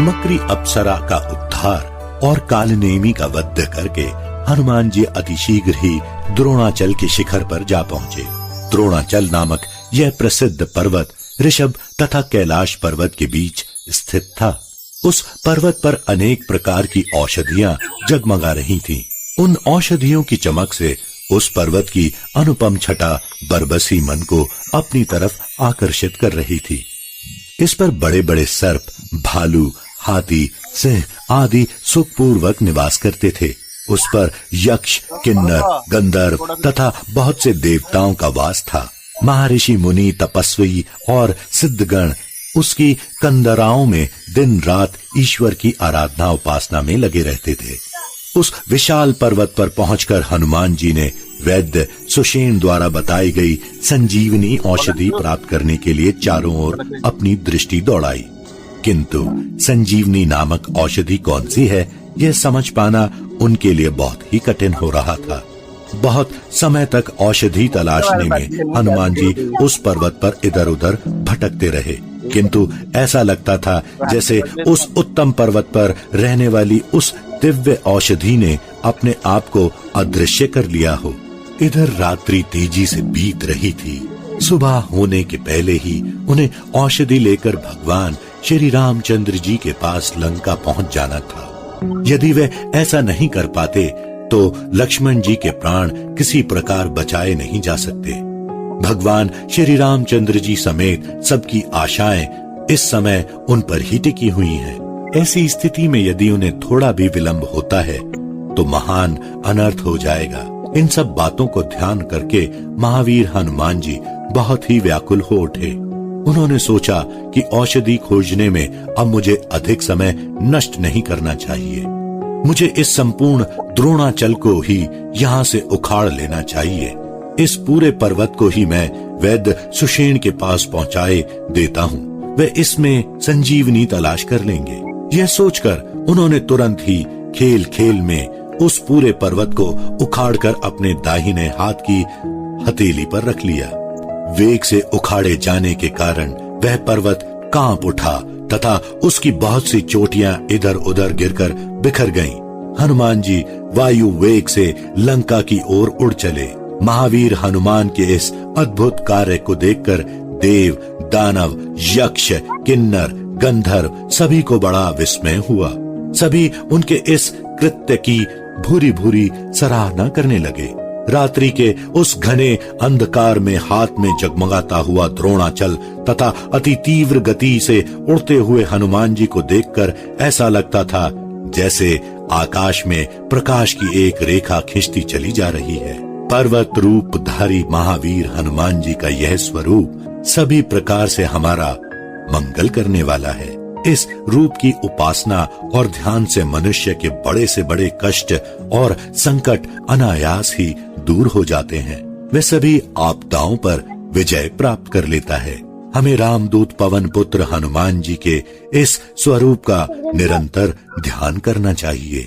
मकरी अप्सरा का उद्धार और कालनेमी का वध करके हनुमान जी अतिशीघ्र ही द्रोणाचल के शिखर पर जा पहुंचे। द्रोणाचल नामक यह प्रसिद्ध पर्वत ऋषभ तथा कैलाश पर्वत के बीच स्थित था। उस पर्वत पर अनेक प्रकार की औषधियां जगमगा रही थीं। उन औषधियों की चमक से उस पर्वत की अनुपम छटा बरबसी मन को अपनी तरफ आकर्षित कर रही थी। इस पर बड़े बड़े सर्प, भालू, हाथी, सिंह आदि सुखपूर्वक निवास करते थे। उस पर यक्ष, किन्नर, गंधर्व तथा बहुत से देवताओं का वास था। महर्षि, मुनि, तपस्वी और सिद्धगण उसकी कंदराओं में दिन रात ईश्वर की आराधना उपासना में लगे रहते थे। उस विशाल पर्वत पर पहुंचकर हनुमान जी ने वैद्य सुषेण द्वारा बताई गई संजीवनी औषधि प्राप्त करने के लिए चारों ओर अपनी दृष्टि दौड़ाई, किंतु संजीवनी नामक औषधि कौन सी है यह समझ पाना उनके लिए बहुत ही कठिन हो रहा था। बहुत समय तक औषधि तलाशने में हनुमान जी उस पर्वत पर इधर उधर भटकते रहे, किंतु ऐसा लगता था जैसे उस उत्तम पर्वत पर रहने वाली उस दिव्य औषधि ने अपने आप को अदृश्य कर लिया हो। इधर रात्रि तेजी से बीत रही थी। सुबह होने के पहले ही उन्हें औषधि लेकर भगवान श्री रामचंद्र जी के पास लंका पहुंच जाना था। यदि वे ऐसा नहीं कर पाते तो लक्ष्मण जी के प्राण किसी प्रकार बचाए नहीं जा सकते। भगवान श्री रामचंद्र जी समेत सबकी आशाएं इस समय उन पर ही टिकी हुई हैं। ऐसी स्थिति में यदि उन्हें थोड़ा भी विलंब होता है तो महान अनर्थ हो जाएगा। इन सब बातों को ध्यान करके महावीर हनुमान जी बहुत ही व्याकुल हो उठे। उन्होंने सोचा कि औषधि खोजने में अब मुझे अधिक समय नष्ट नहीं करना चाहिए। मुझे इस संपूर्ण द्रोणाचल को ही यहाँ से उखाड़ लेना चाहिए। इस पूरे पर्वत को ही मैं वैद्य सुषेण के पास पहुँचाए देता हूँ, वे इसमें संजीवनी तलाश कर लेंगे। यह सोचकर उन्होंने तुरंत ही खेल खेल में उस पूरे पर्वत को उखाड़कर अपने दाहिने हाथ की हथेली पर रख लिया। वेग से उखाड़े जाने के कारण वह पर्वत कांप उठा तथा उसकी बहुत सी चोटियां इधर उधर गिरकर बिखर गईं। हनुमान जी वायु वेग से लंका की ओर उड़ चले। महावीर हनुमान के इस अद्भुत कार्य को देखकर देव, दानव, यक्ष, किन्नर, गंधर्व सभी को बड़ा विस्मय हुआ। सभी उनके इस कृत्य की भूरी भूरी सराहना करने लगे। रात्रि के उस घने अंधकार में हाथ में जगमगाता हुआ द्रोणाचल तथा अति तीव्र गति से उड़ते हुए हनुमान जी को देखकर ऐसा लगता था जैसे आकाश में प्रकाश की एक रेखा खिंचती चली जा रही है। पर्वत रूपधारी महावीर हनुमान जी का यह स्वरूप सभी प्रकार से हमारा मंगल करने वाला है। इस रूप की उपासना और ध्यान से मनुष्य के बड़े से बड़े कष्ट और संकट अनायास ही दूर हो जाते हैं। वे सभी आपदाओं पर विजय प्राप्त कर लेता है। हमें रामदूत पवन पुत्र हनुमान जी के इस स्वरूप का निरंतर ध्यान करना चाहिए।